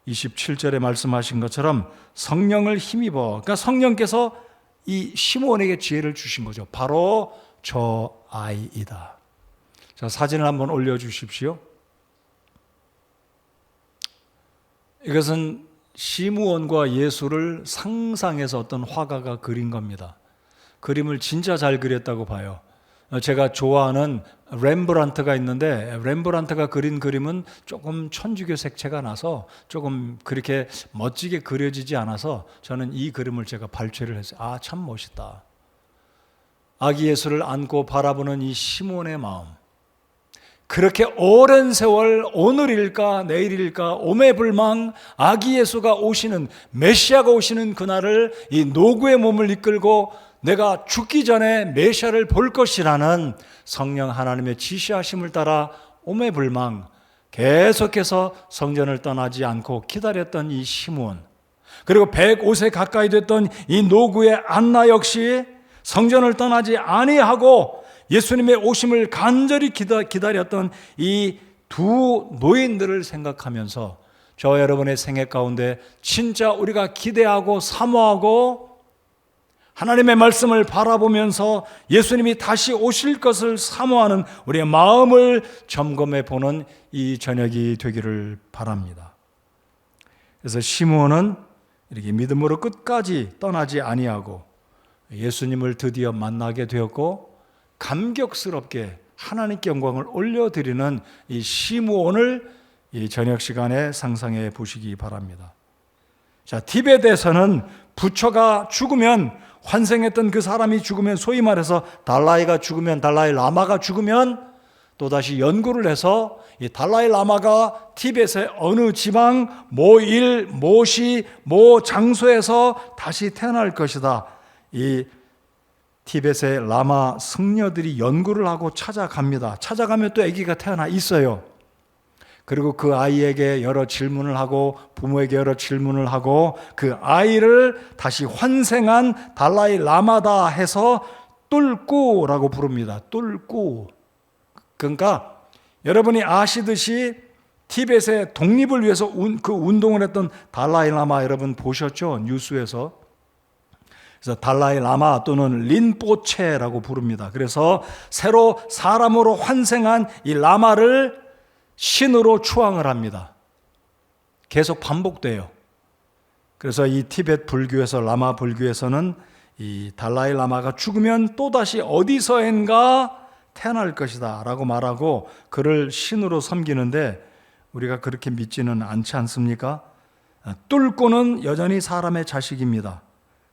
27절에 말씀하신 것처럼 성령을 힘입어, 그러니까 성령께서 이 시므온에게 지혜를 주신 거죠. 바로 저 아이이다. 자, 사진을 한번 올려주십시오. 이것은 시므온과 예수를 상상해서 어떤 화가가 그린 겁니다. 그림을 진짜 잘 그렸다고 봐요. 제가 좋아하는 렘브란트가 있는데, 렘브란트가 그린 그림은 조금 천주교 색채가 나서 조금 그렇게 멋지게 그려지지 않아서 저는 이 그림을 제가 발췌를 했어요. 아, 참 멋있다. 아기 예수를 안고 바라보는 이 시므온의 마음, 그렇게 오랜 세월, 오늘일까 내일일까 오매불망 아기 예수가 오시는, 메시아가 오시는 그날을 이 노구의 몸을 이끌고 내가 죽기 전에 메시아를 볼 것이라는 성령 하나님의 지시하심을 따라 오매불망 계속해서 성전을 떠나지 않고 기다렸던 이 시므온, 그리고 105세 가까이 됐던 이 노구의 안나 역시 성전을 떠나지 아니하고 예수님의 오심을 간절히 기다렸던 이 두 노인들을 생각하면서 저 여러분의 생애 가운데 진짜 우리가 기대하고 사모하고 하나님의 말씀을 바라보면서 예수님이 다시 오실 것을 사모하는 우리의 마음을 점검해 보는 이 저녁이 되기를 바랍니다. 그래서 시므온은 이렇게 믿음으로 끝까지 떠나지 아니하고 예수님을 드디어 만나게 되었고, 감격스럽게 하나님께 영광을 올려드리는 이 시므온을 이 저녁 시간에 상상해 보시기 바랍니다. 자, 티벳에서는 부처가 죽으면, 환생했던 그 사람이 죽으면, 소위 말해서 달라이가 죽으면, 달라이 라마가 죽으면 또다시 연구를 해서 이 달라이 라마가 티벳의 어느 지방, 모일, 모시, 모 장소에서 다시 태어날 것이다. 이 티벳의 라마 승려들이 연구를 하고 찾아갑니다. 찾아가면 또 아기가 태어나 있어요. 그리고 그 아이에게 여러 질문을 하고, 부모에게 여러 질문을 하고, 그 아이를 다시 환생한 달라이 라마다 해서 뚫꾸라고 부릅니다. 뚫꾸. 그러니까 여러분이 아시듯이 티벳의 독립을 위해서 그 운동을 했던 달라이 라마 여러분 보셨죠? 뉴스에서. 그래서 달라이 라마 또는 린포체라고 부릅니다. 그래서 새로 사람으로 환생한 이 라마를 신으로 추앙을 합니다. 계속 반복돼요. 그래서 이 티벳 불교에서, 라마 불교에서는 이 달라이 라마가 죽으면 또다시 어디서인가 태어날 것이다 라고 말하고 그를 신으로 섬기는데, 우리가 그렇게 믿지는 않지 않습니까? 뚫고는 여전히 사람의 자식입니다.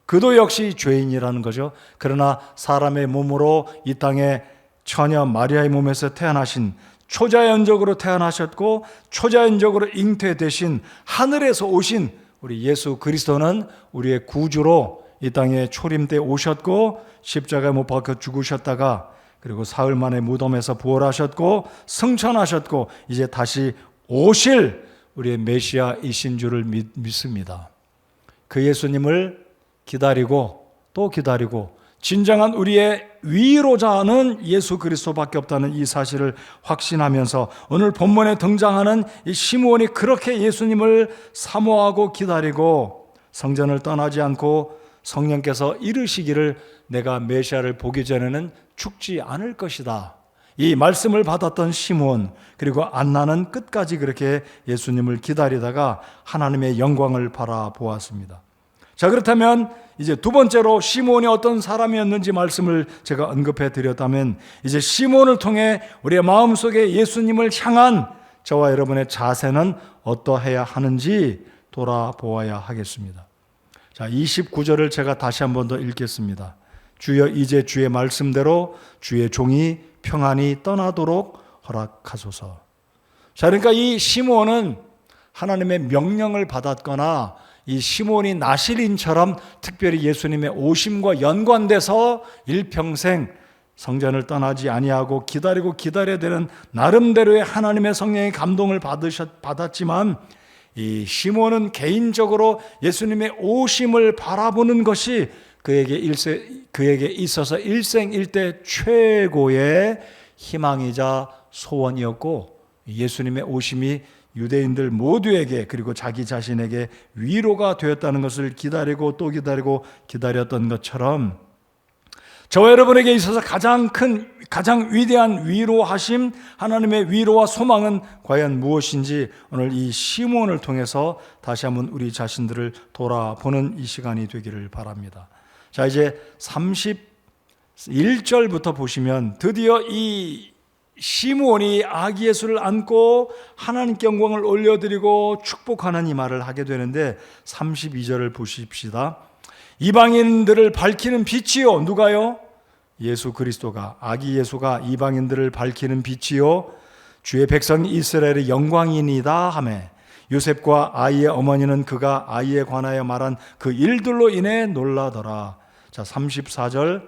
그도 역시 죄인이라는 거죠. 그러나 사람의 몸으로 이 땅에 처녀 마리아의 몸에서 태어나신, 초자연적으로 태어나셨고 초자연적으로 잉태되신, 하늘에서 오신 우리 예수 그리스도는 우리의 구주로 이 땅에 초림때 오셨고, 십자가에 못 박혀 죽으셨다가 그리고 사흘 만에 무덤에서 부활하셨고 승천하셨고 이제 다시 오실 우리의 메시아이신 줄을 믿습니다. 그 예수님을 기다리고 또 기다리고, 진정한 우리의 위로자는 예수 그리스도밖에 없다는 이 사실을 확신하면서 오늘 본문에 등장하는 이 시므온이 그렇게 예수님을 사모하고 기다리고 성전을 떠나지 않고 성령께서 이르시기를 내가 메시아를 보기 전에는 죽지 않을 것이다. 이 말씀을 받았던 시므온, 그리고 안나는 끝까지 그렇게 예수님을 기다리다가 하나님의 영광을 바라보았습니다. 자, 그렇다면 이제 두 번째로 시므온이 어떤 사람이었는지 말씀을 제가 언급해 드렸다면, 이제 시므온을 통해 우리의 마음속에 예수님을 향한 저와 여러분의 자세는 어떠해야 하는지 돌아보아야 하겠습니다. 자, 29절을 제가 다시 한 번 더 읽겠습니다. 주여 이제 주의 말씀대로 주의 종이 평안히 떠나도록 허락하소서. 자, 그러니까 이 시므온은 하나님의 명령을 받았거나 이 시므온이 나실인처럼 특별히 예수님의 오심과 연관돼서 일평생 성전을 떠나지 아니하고 기다리고 기다려야 되는 나름대로의 하나님의 성령의 감동을 받았지만, 이 시므온은 개인적으로 예수님의 오심을 바라보는 것이 그에게 있어서 일생일대 최고의 희망이자 소원이었고, 예수님의 오심이 유대인들 모두에게 그리고 자기 자신에게 위로가 되었다는 것을 기다리고 또 기다리고 기다렸던 것처럼, 저와 여러분에게 있어서 가장 위대한 위로하심, 하나님의 위로와 소망은 과연 무엇인지 오늘 이 시므온을 통해서 다시 한번 우리 자신들을 돌아보는 이 시간이 되기를 바랍니다. 자, 이제 31절부터 보시면 드디어 이 시므온이 아기 예수를 안고 하나님께 영광을 올려드리고 축복하는 이 말을 하게 되는데, 32절을 보십시다. 이방인들을 밝히는 빛이요. 누가요? 예수 그리스도가, 아기 예수가 이방인들을 밝히는 빛이요 주의 백성 이스라엘의 영광이니다 하매, 요셉과 아이의 어머니는 그가 아이에 관하여 말한 그 일들로 인해 놀라더라. 자, 34절,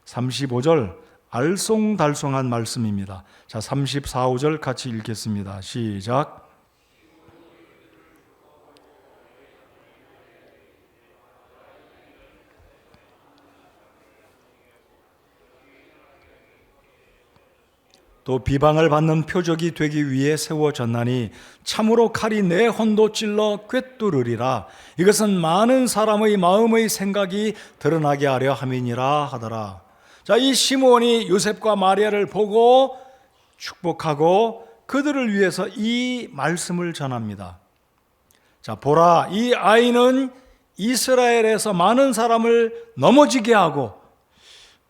35절 알쏭달쏭한 말씀입니다. 자, 34, 5절 같이 읽겠습니다. 시작. 또 비방을 받는 표적이 되기 위해 세워졌나니 참으로 칼이 내 혼도 찔러 꿰뚫으리라. 이것은 많은 사람의 마음의 생각이 드러나게 하려 함이니라 하더라. 자, 이 시므온이 요셉과 마리아를 보고 축복하고 그들을 위해서 이 말씀을 전합니다. 자, 보라, 이 아이는 이스라엘에서 많은 사람을 넘어지게 하고,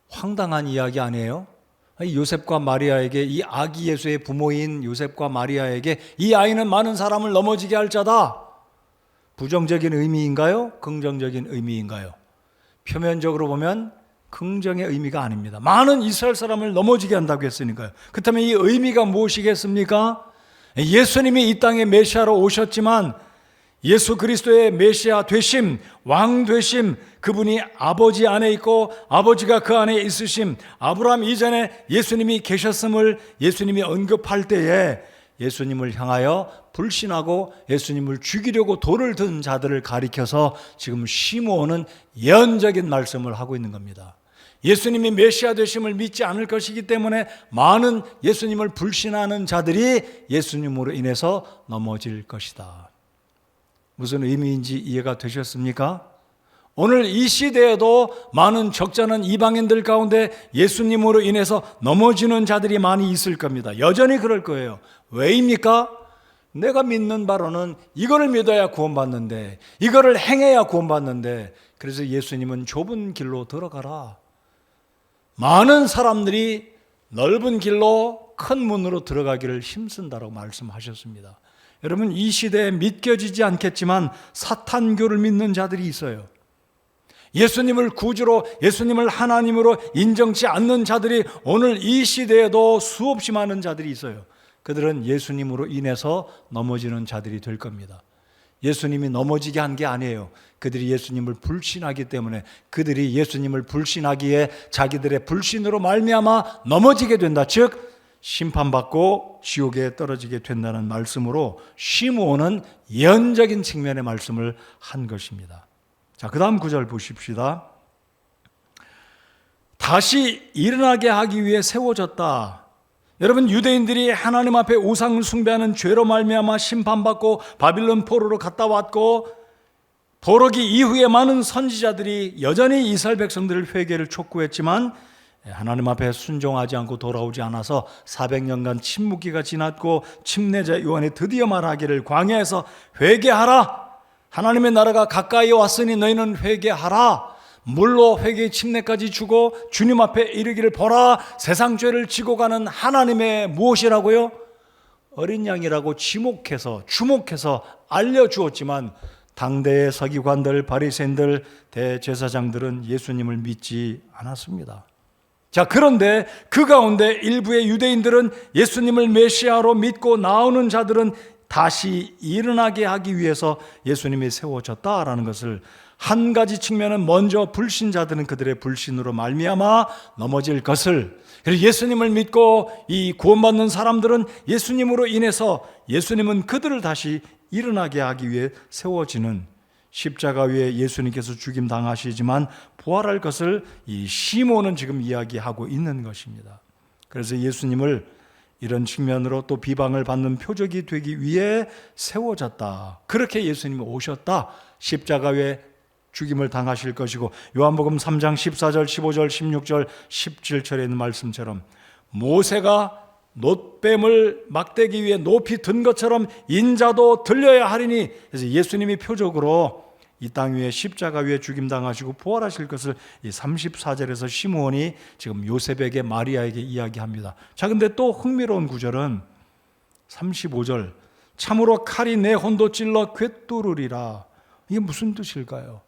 황당한 이야기 아니에요? 요셉과 마리아에게, 이 아기 예수의 부모인 요셉과 마리아에게 이 아이는 많은 사람을 넘어지게 할 자다. 부정적인 의미인가요? 긍정적인 의미인가요? 표면적으로 보면 긍정의 의미가 아닙니다. 많은 이스라엘 사람을 넘어지게 한다고 했으니까요. 그렇다면 이 의미가 무엇이겠습니까? 예수님이 이 땅에 메시아로 오셨지만 예수 그리스도의 메시아 되심, 왕 되심, 그분이 아버지 안에 있고 아버지가 그 안에 있으심, 아브라함 이전에 예수님이 계셨음을 예수님이 언급할 때에 예수님을 향하여 불신하고 예수님을 죽이려고 돌을 든 자들을 가리켜서 지금 시므온은 예언적인 말씀을 하고 있는 겁니다. 예수님이 메시아 되심을 믿지 않을 것이기 때문에 많은 예수님을 불신하는 자들이 예수님으로 인해서 넘어질 것이다. 무슨 의미인지 이해가 되셨습니까? 오늘 이 시대에도 많은 적잖은 이방인들 가운데 예수님으로 인해서 넘어지는 자들이 많이 있을 겁니다. 여전히 그럴 거예요. 왜입니까? 내가 믿는 바로는 이거를 믿어야 구원받는데, 이거를 행해야 구원받는데, 그래서 예수님은 좁은 길로 들어가라. 많은 사람들이 넓은 길로 큰 문으로 들어가기를 힘쓴다라고 말씀하셨습니다. 여러분, 이 시대에 믿겨지지 않겠지만 사탄교를 믿는 자들이 있어요. 예수님을 구주로, 예수님을 하나님으로 인정치 않는 자들이 오늘 이 시대에도 수없이 많은 자들이 있어요. 그들은 예수님으로 인해서 넘어지는 자들이 될 겁니다. 예수님이 넘어지게 한 게 아니에요. 그들이 예수님을 불신하기 때문에, 그들이 예수님을 불신하기에 자기들의 불신으로 말미암아 넘어지게 된다. 즉 심판받고 지옥에 떨어지게 된다는 말씀으로 시므온은 예언적인 측면의 말씀을 한 것입니다. 자, 그 다음 구절 보십시다. 다시 일어나게 하기 위해 세워졌다. 여러분, 유대인들이 하나님 앞에 우상을 숭배하는 죄로 말미암아 심판받고 바빌론 포로로 갔다 왔고, 포로기 이후에 많은 선지자들이 여전히 이스라엘 백성들을 회개를 촉구했지만 하나님 앞에 순종하지 않고 돌아오지 않아서 400년간 침묵기가 지났고, 침례자 요한이 드디어 말하기를 광야에서 회개하라, 하나님의 나라가 가까이 왔으니 너희는 회개하라, 물로 회개의 침례까지 주고 주님 앞에 이르기를 보라, 세상 죄를 지고 가는 하나님의 무엇이라고요? 어린 양이라고 주목해서 알려주었지만 당대의 서기관들, 바리새인들, 대제사장들은 예수님을 믿지 않았습니다. 자, 그런데 그 가운데 일부의 유대인들은 예수님을 메시아로 믿고 나오는 자들은 다시 일어나게 하기 위해서 예수님이 세워졌다라는 것을, 한 가지 측면은 먼저 불신자들은 그들의 불신으로 말미암아 넘어질 것을, 그리고 예수님을 믿고 이 구원받는 사람들은 예수님으로 인해서 예수님은 그들을 다시 일어나게 하기 위해 세워지는, 십자가 위에 예수님께서 죽임 당하시지만 부활할 것을 이 시므온은 지금 이야기하고 있는 것입니다. 그래서 예수님을 이런 측면으로 또 비방을 받는 표적이 되기 위해 세워졌다. 그렇게 예수님이 오셨다. 십자가 위에 죽임을 당하실 것이고, 요한복음 3장 14절, 15절, 16절, 17절에 있는 말씀처럼 모세가 놋뱀을 막대기 위에 높이 든 것처럼 인자도 들려야 하리니, 그래서 예수님이 표적으로 이 땅 위에 십자가 위에 죽임당하시고 부활하실 것을 이 34절에서 시므온이 지금 요셉에게 마리아에게 이야기합니다. 자, 근데 또 흥미로운 구절은 35절, 참으로 칼이 내 혼도 찔러 꿰뚫으리라. 이게 무슨 뜻일까요?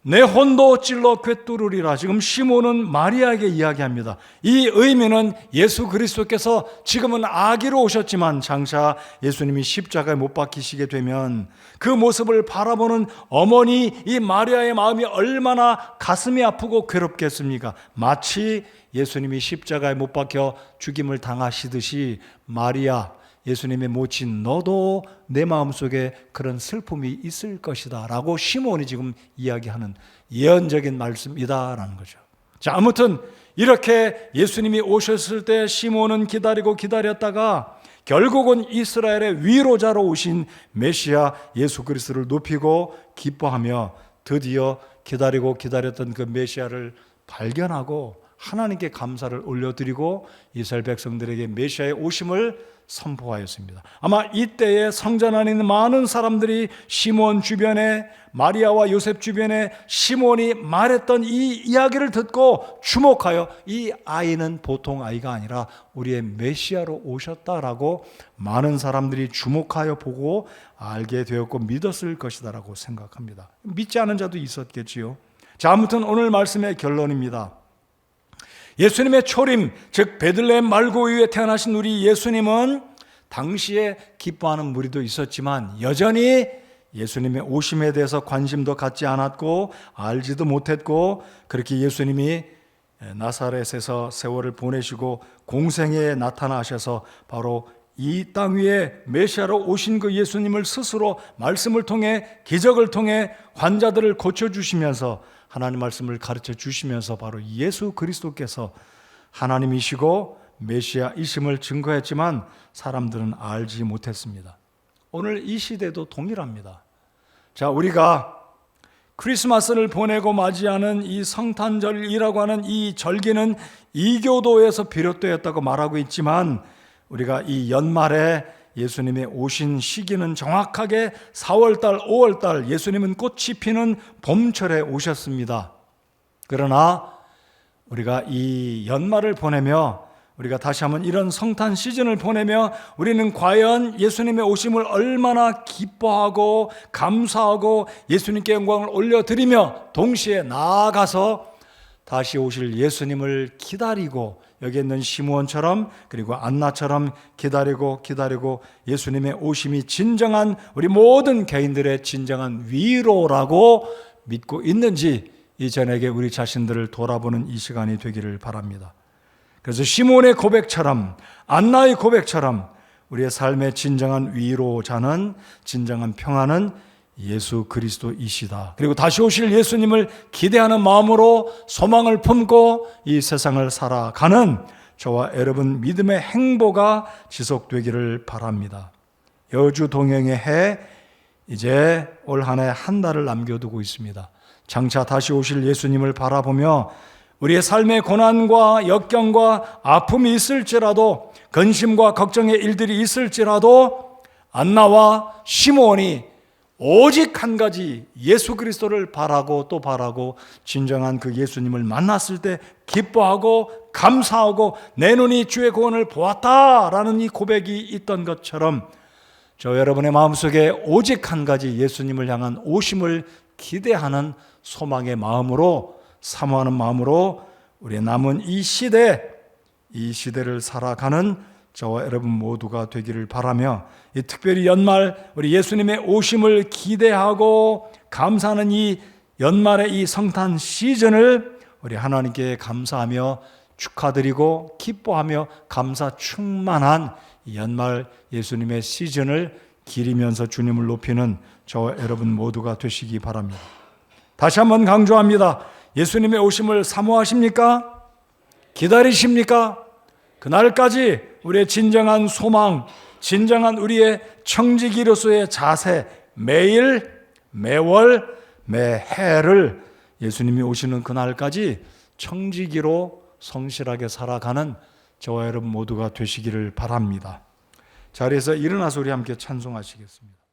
내 혼도 찔러 꿰뚫으리라. 지금 시므온은 마리아에게 이야기합니다. 이 의미는 예수 그리스도께서 지금은 아기로 오셨지만 장차 예수님이 십자가에 못 박히시게 되면 그 모습을 바라보는 어머니 이 마리아의 마음이 얼마나 가슴이 아프고 괴롭겠습니까? 마치 예수님이 십자가에 못 박혀 죽임을 당하시듯이 마리아, 예수님의 모친 너도 내 마음속에 그런 슬픔이 있을 것이다 라고 시므온이 지금 이야기하는 예언적인 말씀이다라는 거죠. 자, 아무튼 이렇게 예수님이 오셨을 때 시몬은 기다리고 기다렸다가 결국은 이스라엘의 위로자로 오신 메시아 예수 그리스도를 높이고 기뻐하며 드디어 기다리고 기다렸던 그 메시아를 발견하고 하나님께 감사를 올려드리고 이스라엘 백성들에게 메시아의 오심을 선포하였습니다. 아마 이때에 성전 안에 있는 많은 사람들이 시몬 주변에, 마리아와 요셉 주변에 시몬이 말했던 이 이야기를 듣고 주목하여 이 아이는 보통 아이가 아니라 우리의 메시아로 오셨다라고 많은 사람들이 주목하여 보고 알게 되었고 믿었을 것이다라고 생각합니다. 믿지 않은 자도 있었겠지요. 자, 아무튼 오늘 말씀의 결론입니다. 예수님의 초림, 즉 베들레헴 말고 위에 태어나신 우리 예수님은 당시에 기뻐하는 무리도 있었지만 여전히 예수님의 오심에 대해서 관심도 갖지 않았고 알지도 못했고, 그렇게 예수님이 나사렛에서 세월을 보내시고 공생애에 나타나셔서 바로 이 땅 위에 메시아로 오신 그 예수님을 스스로 말씀을 통해, 기적을 통해 환자들을 고쳐주시면서 하나님 말씀을 가르쳐 주시면서 바로 예수 그리스도께서 하나님이시고 메시아이심을 증거했지만 사람들은 알지 못했습니다. 오늘 이 시대도 동일합니다. 자, 우리가 크리스마스를 보내고 맞이하는 이 성탄절이라고 하는 이 절기는 이교도에서 비롯되었다고 말하고 있지만 우리가 이 연말에 예수님의 오신 시기는 정확하게 4월달, 5월달 예수님은 꽃이 피는 봄철에 오셨습니다. 그러나 우리가 이 연말을 보내며 우리가 다시 한번 이런 성탄 시즌을 보내며 우리는 과연 예수님의 오심을 얼마나 기뻐하고 감사하고 예수님께 영광을 올려드리며 동시에 나아가서 다시 오실 예수님을 기다리고 여기 있는 시므온처럼 그리고 안나처럼 기다리고 예수님의 오심이 진정한 우리 모든 개인들의 진정한 위로라고 믿고 있는지 이 저녁에 우리 자신들을 돌아보는 이 시간이 되기를 바랍니다. 그래서 시몬의 고백처럼 안나의 고백처럼 우리의 삶의 진정한 위로자는, 진정한 평안은 예수 그리스도이시다. 그리고 다시 오실 예수님을 기대하는 마음으로 소망을 품고 이 세상을 살아가는 저와 여러분 믿음의 행보가 지속되기를 바랍니다. 여주 동행의 해 이제 올 한 해 한 달을 남겨두고 있습니다. 장차 다시 오실 예수님을 바라보며 우리의 삶의 고난과 역경과 아픔이 있을지라도, 근심과 걱정의 일들이 있을지라도 안나와 시므온이 오직 한 가지 예수 그리스도를 바라고 또 바라고 진정한 그 예수님을 만났을 때 기뻐하고 감사하고 내 눈이 주의 구원을 보았다라는 이 고백이 있던 것처럼 저 여러분의 마음속에 오직 한 가지 예수님을 향한 오심을 기대하는 소망의 마음으로, 사모하는 마음으로 우리의 남은 이 시대를 살아가는 저와 여러분 모두가 되기를 바라며, 이 특별히 연말 우리 예수님의 오심을 기대하고 감사하는 이 연말의 이 성탄 시즌을 우리 하나님께 감사하며 축하드리고 기뻐하며 감사 충만한 이 연말 예수님의 시즌을 기리면서 주님을 높이는 저와 여러분 모두가 되시기 바랍니다. 다시 한번 강조합니다. 예수님의 오심을 사모하십니까? 기다리십니까? 그날까지 우리의 진정한 소망, 진정한 우리의 청지기로서의 자세, 매일, 매월, 매해를 예수님이 오시는 그날까지 청지기로 성실하게 살아가는 저와 여러분 모두가 되시기를 바랍니다. 자리에서 일어나서 우리 함께 찬송하시겠습니다.